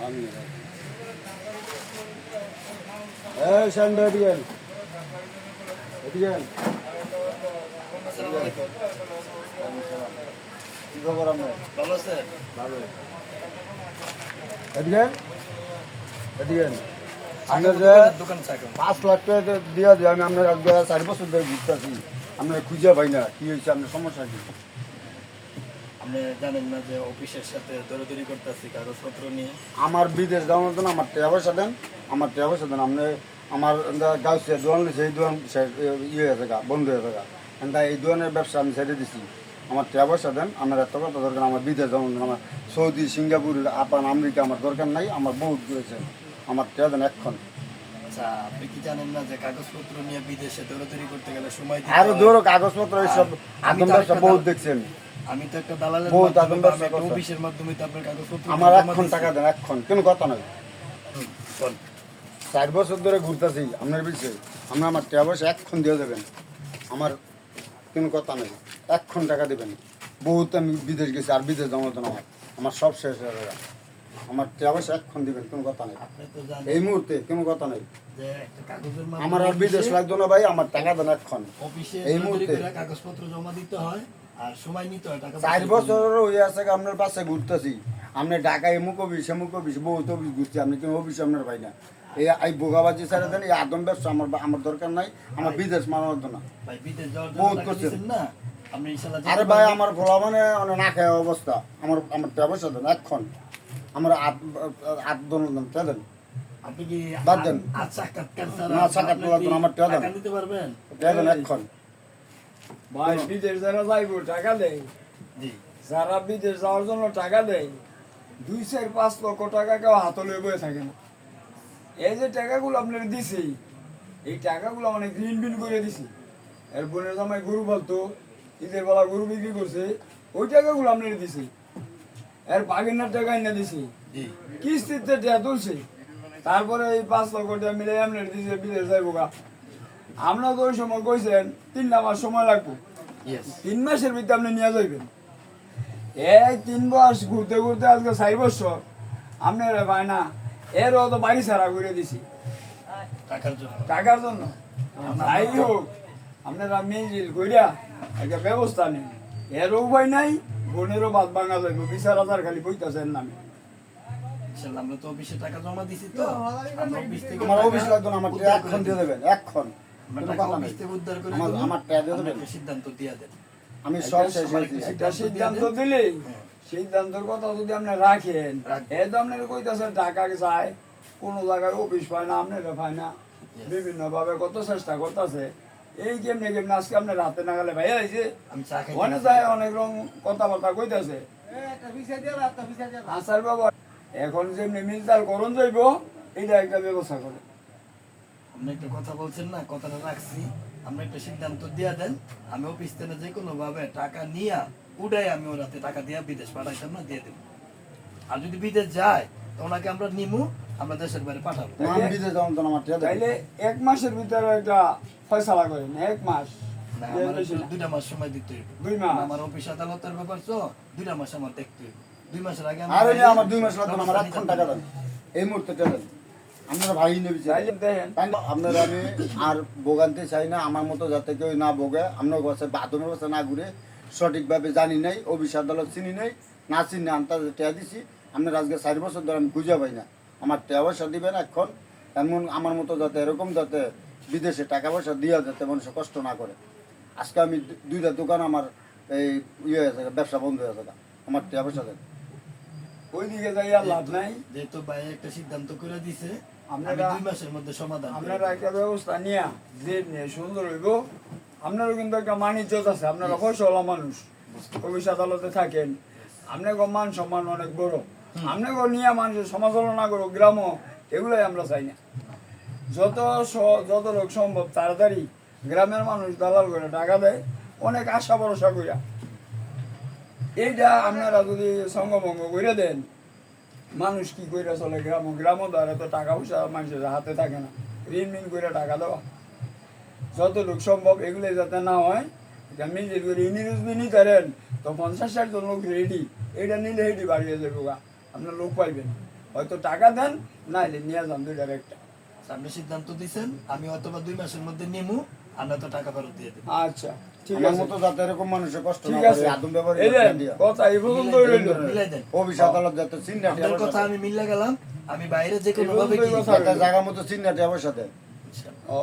আমি এই সামনে দিয়েন দিয়েন কি খবর আপনার? ভালো স্যার। ভালো। এদিকেন এদিকেন আপনার যে দোকান চাকরি 5 লাখ টাকা দিয়ে দিই আমি আপনার 4 বছর ধরে ঘুরতেছি আপনার খুঁজে পাই না কি হয়েছে আপনার সমস্যা কি? আপনি জানেন না যে অফিসের সাথে দৌড়াদৌড়ি করতেছি কাগজপত্র নিয়ে। আমার বিদেশ যাওয়ার জন্য আমার টাকা পয়সা দেন আমার টাকা পয়সা দেন আপনি আমার গাছে দোকান নিয়েছে এই দোকান ইয়ে হয়েছে গা বন্ধ হয়েছে গা কিন্তু এই দোকানের ব্যবসা আমি ছেড়ে দিছি আমার টাকা পয়সা দেন আমার এত কথা দরকার আমার বিদেশ যাওয়ার জন্য আমার সৌদি সিঙ্গাপুর আপান আমেরিকা আমার দরকার নাই আমার বহুত রয়েছে আমার টাকা দেন এক্ষণ। আচ্ছা, আপনি কি জানেন না যে কাগজপত্র নিয়ে বিদেশে দৌড়াদৌড়ি করতে গেলে সময় দিতে আরো হয়? ধরো কাগজপত্র এইসব আমি আদম তো ব্যবসা একটা বহুত দাল- দেখছেন আমি তো একটা দালালের বহুত মাধ্যমে আদম বা ব্যবসা আমি একটা করছেন। অফিসের মাধ্যমে তো আপনার কাগজপত্র আমার জমা এক্ষণ দিছি। টাকা দেন এক্ষণ কোনো কথা নয় বল। 4 বছর ধরে ঘুরতেছি আপনার বিষয়ে আপনি আমার টাকা পয়সা এক্ষণ দিয়ে দেবেন আমার কোনো কথা নেই এক্ষণ টাকা দেবেন বহুত আমি বিদেশ গেছি আর বিদেশ জমা তো আমার আমার সব শেষ হয়ে যাবে আমার টাকা পয়সা এক্ষণ দিবেন কোনো কথা নেই আপনি তো জানেন এই মুহূর্তে কোনো কথা নেই যে একটা কাগজের মাধ্যমে আমার আর বিদেশ লাগতো না ভাই আমার টাকা দেন এক্ষণ অফিসে এই দৌড়াদৌড়ি মুহূর্তে। করে কাগজপত্র জমা দিতে হয় আর সময় নিতে হয় টাকা 4 বছর হয়ে আছে আপনার পাশে ঘুরতেছি আপনি ঢাকায় এমুক অফিস এমুক অফিস বহুত অফিস ঘুরছি আপনি কোনো অফিস আপনার ভাই না এই বোগাবাজি ছেড়ে দেন এই আদম ব্যবসা আমার দরকার নাই আমার বিদেশ মানানোর জন্য ভাই বিদেশ যাওয়ার জন্য বহুত টাকা করছেন। দিয়েছেন না আপনি ইনশাআল্লাহ আরে ভাই আমার ভোলা মানে না খাওয়া অবস্থা আমার আমার টাকা পয়সা দেন এক্ষণ আমার আন্দোলন দেন আপনি কি বাদ দেন। সাক্ষাৎকার ছাড়া না, সাক্ষাৎকার আপনি কি লাগবে না, আমার টাকা দেন। টাকা দিতে পারবেন? টাকা দেন এক্ষণ ভাই বিদেশ যারা যাইব টাকা দেয় জি। যারা বিদেশ যাওয়ার জন্য টাকা দেয় 2-4-5 লক্ষ টাকা কেউ হাতে লয়ে বয়ে থাকে না। এই যে টাকাগুলো আপনার দিছি এই টাকাগুলো মানে গ্রিন বিল করে দিছি এর বোনের জামাই গরু বলতো ঈদের বেলা গরু বিক্রি করছে ওই টাকাগুলো আপনার দিছি এর বাগিনার টাকা এনে দিছি জি। কিস্তিতে টাকা তুলছে তারপরে এই 5 লক্ষ টাকা মিলে আপনার দিছে বিদেশ যাইব গা আমরা তো ওই সময় কইছেন 3 মাস সময় লাগবে ইয়েস। 3 মাসের ভিতরে আপনি নিয়ে যাইবেন এই 3 মাস ঘুরতে ঘুরতে আজকে 4 বছর আপনারা ভাই না এরও তো বাড়ি ছাড়া করে দিছি টাকার জন্য। টাকার জন্য যাই হোক আপনারা মিল কইরা একটা ব্যবস্থা নেন এরও উপায় নাই বোনেরও বাদ ভাঙা যাইব 20,000 খালি বইতাছেন নামে ইনশাআল্লাহ আমরা তো অফিসে টাকা জমা দিছি তো আমরা অফিস থেকে আমার টাকা অফিস লাগতো না আমার টাকা উদ্ধার এক্ষণ করে দিয়ে দিই। দেবেন এক্ষণ আমরা কোনো টাকা কথা অফিস নেই থেকে উদ্ধার করে আমার দিব। আমার টাকা দিয়ে আপনি দেবেন একটা সিদ্ধান্ত দিয়ে দেন। আমি সব শেষ হয়েছি একটা সিদ্ধান্ত দিলে সিদ্ধান্তের কথা যদি আপনি রাখেন এই তো আপনার কইতাছেন টাকা যায় কোনো জায়গায় অফিস পায় না আপনারা পায় না বিভিন্ন ভাবে কত চেষ্টা করতেছে এই কেমনে কেমনে আজকে আপনার হাতে না গেলে ভাই এই যে আমি চা খাই অনেক যায় অনেক রকম কথাবার্তা কইতাছে আসার বাবা এখন যেমনি মিলতাল করণ যাইব এটা একটা ব্যবস্থা করে আপনি একটা কথা বলছেন না কথাটা রাখছি আপনি একটা সিদ্ধান্ত দিয়ে দেন আমি অফিস থেকে যে কোনো ভাবে টাকা নিয়ে উড়াই আমি ওর হাতে টাকা দিয়ে বিদেশ পাঠাইতাম না দিয়ে দেবো আর যদি বিদেশ যায় তো ওনাকে আমরা নিমু আমরা দেশের বাইরে পাঠাবো নাম দিতে যাওয়ার জন্য আমার টাকা দেবেন তাইলে 1 মাসের ভিতরে একটা ফয়সালা করেন 1 মাস না এর আমার বেশি একটু না। 2টা মাস সময় দিতে হইব 2 মাস। আমার অফিস আদালতের ব্যাপার তো 2টা মাস আমার দেখতে হইব 2 মাসের আগে আর এই যে আমার 2 মাস লাগতো না আমার এক্ষণ টাকা দেন এই মুহূর্তে টাকা দেন আপনারা ভাই নেবি তাইলে দেখেন আপনারা আমি আর ভোগান্তি চাই না আমার মতো যাতে কেউ না ভোগে আপনার কাছে বাথরুমের কাছে না ঘুরে সঠিকভাবে জানি নাই অফিস আদালত চিনি নাই না চিনি আন্তাজে টেয়া দিছি আপনার আজকে 4 বছর ধরে আমি খুঁজে পাই না আমার টাকা পয়সা দিবেন এখন এমন আমার মতো যাতে এরকম যাতে বিদেশে টাকা পয়সা দিয়ে যাতে মানুষ কষ্ট না করে আজকে আমি 2টা দোকান আমার এই ইয়ে হয়েছে ব্যবসা বন্ধ হয়ে গেছে আমার টাকা পয়সা দেন ওইদিকে যাই আর লাভ নাই যেহেতু ভাই একটা সিদ্ধান্ত করে দিছে আমি আপনারা- 2 মাসের মধ্যে সমাধান করে আপনারা একটা ব্যবস্থা নিয়া যে নিয়ে সুন্দর হইব আপনারও কিন্তু একটা মান ইজ্জত আছে আপনারা ফসলা মানুষ অফিস আদালতে থাকেন আপনাকে মান সম্মান অনেক বড় আপনাকে নিয়ে মানুষের সমালোচনা করো গ্রাম এগুলোই আমরা চাই না যত লোক সম্ভব তাড়াতাড়ি গ্রামের মানুষ দালাল করে টাকা দেয় অনেক আশা ভরসা কইরা এইটা আপনারা যদি সঙ্গভঙ্গ করে দেন মানুষ কি কইরা চলে গ্রাম দ্বারা তো টাকা পয়সা মানুষের হাতে থাকে না ঋণ মিন করে টাকা দেওয়া যত লোক সম্ভব এগুলো যাতে না হয় এটা মিল করে ইনিউজ নিতে পারেন তো 50-60 জন লোক রেডি এটা নিলে রেডি বাড়িয়ে যাবে আপনার লোক পাইবেন হয়তো টাকা দেন নাইলে নিয়ে যান দুইটার একটা। আপনি সিদ্ধান্ত দিছেন, আমি হয়তো বা 2 মাসের মধ্যে নিমু, আমরা তো টাকা ফেরত দিয়ে দেবো। আচ্ছা ঠিক আমার আছে মতো যাতে এরকম মানুষের কষ্ট না ঠিক করে আছে আদম ব্যবহারে এই যে দিয়া কথা এই পর্যন্ত রইল। মিলাই দেন। অফিস আদালত যাতে চিন্নাটি আপনার কথা আমি মিল্লা গেলাম, আমি বাইরে যে কোনো ভাবে এই কি কথা- জায়গা মতো চিন্নাটি আমার সাথে ইনশাআল্লাহ। ও